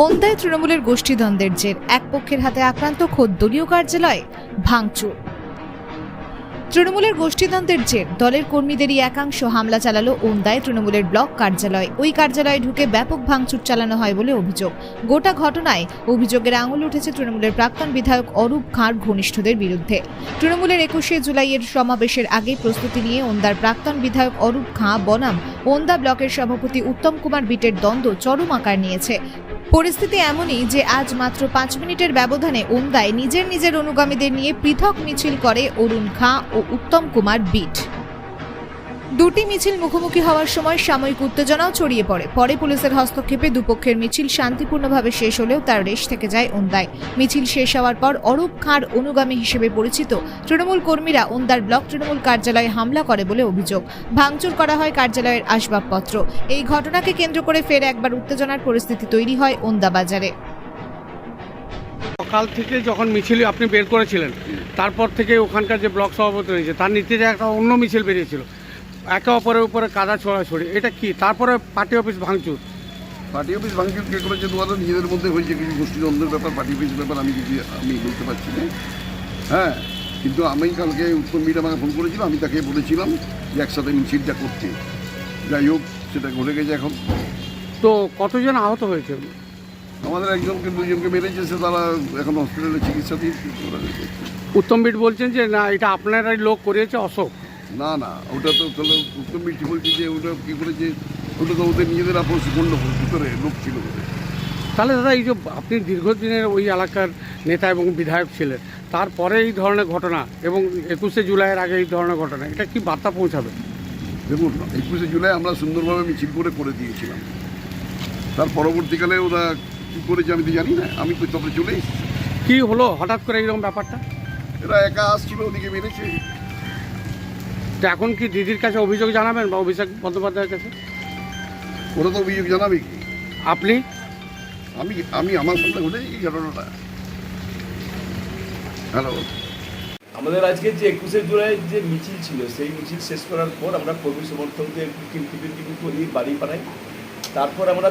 ওন্দায় তৃণমূলের গোষ্ঠীদ্বন্দ্বের জের এক পক্ষের হাতে আক্রান্ত খোদ দলীয় কার্যালয়ে ভাঙচুর। তৃণমূলের গোষ্ঠীদ্বন্দ্বের জের দলের কর্মীদেরই একাংশ হামলা চালালো ওন্দায় তৃণমূলের ব্লক কার্যালয়। ওই কার্যালয়ে ঢুকে ব্যাপক ভাঙচুর চালানো হয় বলে অভিযোগ। গোটা ঘটনায় অভিযোগের আঙুল উঠেছে তৃণমূলের প্রাক্তন বিধায়ক অরূপ খাঁর ঘনিষ্ঠদের বিরুদ্ধে। তৃণমূলের 21শে জুলাইয়ের সমাবেশের আগে প্রস্তুতি নিয়ে ওন্দার প্রাক্তন বিধায়ক অরূপ খাঁ বনাম ওন্দা ব্লকের সভাপতি উত্তম কুমার বিটের দ্বন্দ্ব চরম আকার নিয়েছে। পরিস্থিতি এমনই যে আজ মাত্র 5 মিনিটের ব্যবধানে ওন্দায় নিজের অনুগামীদের নিয়ে পৃথক মিছিল করে অরুণ খাঁ ও উত্তম কুমার বিট। দুটি মিছিল মুখোমুখি হওয়ার সময় সাময়িক উত্তেজনাও ছড়িয়ে পড়ে। পরে পুলিশের হস্তক্ষেপে দুপক্ষের মিছিল শান্তিপূর্ণভাবে শেষ হলেও তার রেশ থেকে যায় ওন্দায়। মিছিল শেষ হওয়ার পর অরূপ খাঁর অনুগামী হিসেবে পরিচিত তৃণমূল কর্মীরা ওন্দার ব্লক তৃণমূল কার্যালয়ে হামলা করে বলে অভিযোগ। ভাঙচুর করা হয় কার্যালয়ের আসবাবপত্র। এই ঘটনাকে কেন্দ্র করে ফের একবার উত্তেজনার পরিস্থিতি তৈরি হয় ওন্দা বাজারে। সকাল থেকে যখন মিছিল আপনি বের করেছিলেন, তারপর থেকে ওখানকার যে ব্লক সভাপতি রয়েছে তার নির্দেশে একটা অন্য মিছিল বেরিয়েছিল, একে অপরের উপরে কাদা ছড়াছড়ি, এটা কি? তারপরে পার্টি অফিস ভাঙচুর কে করেছে তোমাদের নিজেদের মধ্যে হয়েছে কিছু গোষ্ঠীদ্বন্দ্বের ব্যাপার, পার্টি অফিসের ব্যাপার আমি বলতে পারছি না। হ্যাঁ, কিন্তু আমি কালকে উত্তম মিট আমাকে ফোন করেছিল, আমি তাকে বলেছিলাম যে একসাথে মিছিলটা করতে। যাই হোক, সেটা ঘটে গেছে। এখন তো কতজন আহত হয়েছে? আমাদের একজনকে দুজনকে মেরেছে, সে তারা এখন হসপিটালে চিকিৎসা দিয়ে। উত্তম বিট বলছেন যে না, এটা আপনারাই লোক করিয়েছে, অশোক। না, ওটা তো তাহলে উত্তম মিট বলছি যে ওটা কী করেছে, ওটা তো ওদের নিজেদের আপোষ গণ্ডগোল, ভিতরে লোক ছিল ওদের। তাহলে দাদা, এই যে আপনি দীর্ঘদিনের ওই এলাকার নেতা এবং বিধায়ক ছিলেন, তারপরে এই ধরনের ঘটনা এবং 21শে জুলাইয়ের আগে এই ধরনের ঘটনা, এটা কি বার্তা পৌঁছাবে? দেখুন, 21শে জুলাই আমরা সুন্দরভাবে মিছিল করে দিয়েছিলাম। তার পরবর্তীকালে ওরা কী করেছে আমি তো জানি না, আমি তো তবে চলে এসেছি। কী হলো হঠাৎ করে এইরকম ব্যাপারটা? এরা একা আসছিল, ওদিকে মেরেছে। তো এখন কি দিদির কাছে অভিযোগ জানাবেন বা অভিষেক বন্দ্যোপাধ্যায়ের কাছে? ওরা তো অভিযোগ জানাবে কি? আপনি? আমি আমার সামনে ঘটেছে এই ঘটনাটা। হ্যালো, আমাদের আজকে যে 21শে জুলাই যে মিছিল ছিল, সেই মিছিল শেষ করার পর আমরা কর্মী সমর্থকদের টিফিন করি বাড়ি পাড়াই। তারপর আমরা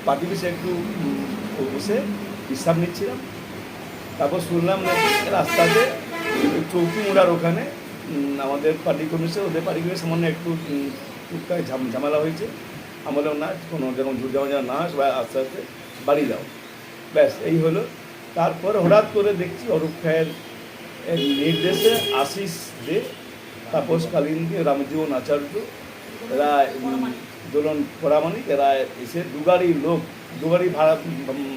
পার্টি অফিসে একটু বসে বিশ্রাম নিচ্ছিলাম। তারপর শুনলাম নাকি রাস্তাতে চৌকি মোড়ার ওখানে আমাদের পার্টি কমিশন, ওদের পার্টি কমিশন সামান্য একটু টুকটাক ঝামেলা হয়েছে। আমরা না, কোনো যখন ঝুটঝামেলা না, সবাই আস্তে আস্তে বাড়ি যাও, ব্যাস এই হলো। তারপর হঠাৎ করে দেখছি অরূপ খায়ের নির্দেশে আশিস দে, তাপস কালিন্দী, রামজীবন আচার্য, এরা দোলন পরামানিক, এরা এসে দুগাড়ি ভাড়া,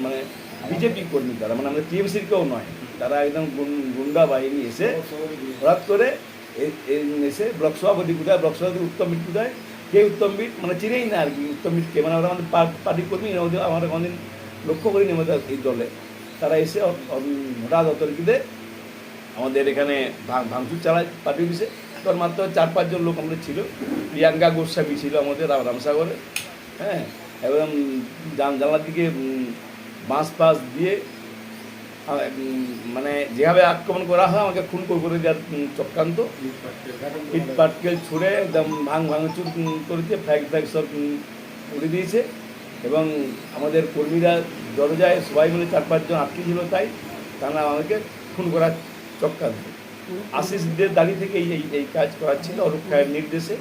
মানে বিজেপি কর্মী তারা, মানে আমাদের টিএমসির কেউ নয়, তারা একদম গুন্ডা বাহিনী এসে হঠাৎ করে এসে ব্লক সভাপতি কোথায়, ব্লক সভাপতি উত্তম মিট কোথায়, কে উত্তম মিট মানে চিনেই না আর কি উত্তম মিটকে, মানে ওরা আমাদের পার্টি কর্মী, ওদের আমরা কোনোদিন লক্ষ্য করিনি আমাদের এই দলে। তারা এসে হঠাৎ অতর্কিতে আমাদের এখানে ভাঙচুর চালায় পার্টি অফিসে। তোর মাত্র 4-5 জন লোক আমাদের ছিল। প্রিয়াঙ্কা গোস্বামী ছিল আমাদের রামসাগরে, হ্যাঁ, এবং জানলার দিকে বাঁশ দিয়ে মানে যেভাবে আক্রমণ করা হয়, আমাকে খুন করে দেওয়ার চক্রান্ত, ইট পাটকেল ছুঁড়ে একদম ভাঙচুর করেছে, ফ্ল্যাগ সব উড়ে দিয়েছে। এবং আমাদের কর্মীরা দরজায় সবাই মিলে 4-5 জন আটকে ছিল, তাই তারা আমাকে খুন করার চক্রান্ত। আশিসদের দাঁড়িয়ে থেকে এই কাজ করাচ্ছিল অরূপ খায়ের নির্দেশে।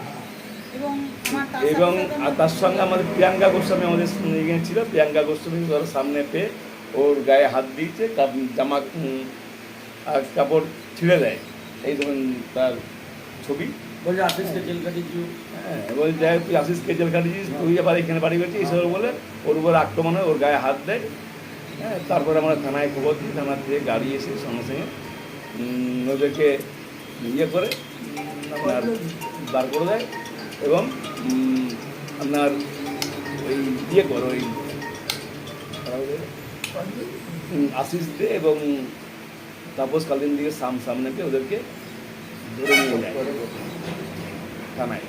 এবং তার সঙ্গে আমাদের প্রিয়াঙ্কা গোস্বামী আমাদের এখানে ছিল। প্রিয়াঙ্কা গোস্বামী ওর সামনে পেয়ে ওর গায়ে হাত দিয়েছে, জামা কাপড় ছিঁড়ে দেয়, এই ধরুন তার ছবি। বলছে আশিসকে জেল খাটিয়েছি, হ্যাঁ, বলছে যাই তুই আশিসকে জেল খাটিয়েছিস, তুই আবার এখানে বাড়ি করছিস, এইসব বলে ওর উপরে আক্রমণ হয়, ওর গায়ে হাত দেয়। হ্যাঁ, তারপরে আমরা থানায় খবর দিই, থানা থেকে গাড়ি এসে সঙ্গে সঙ্গে ওদেরকে করে আপনার বার করে দেয়। এবং আপনার ওই ওই আশিস দে এবং তাপস কালিন দিকে সামনে পেয়ে ওদেরকে ধরে নিয়ে যায় থানায়।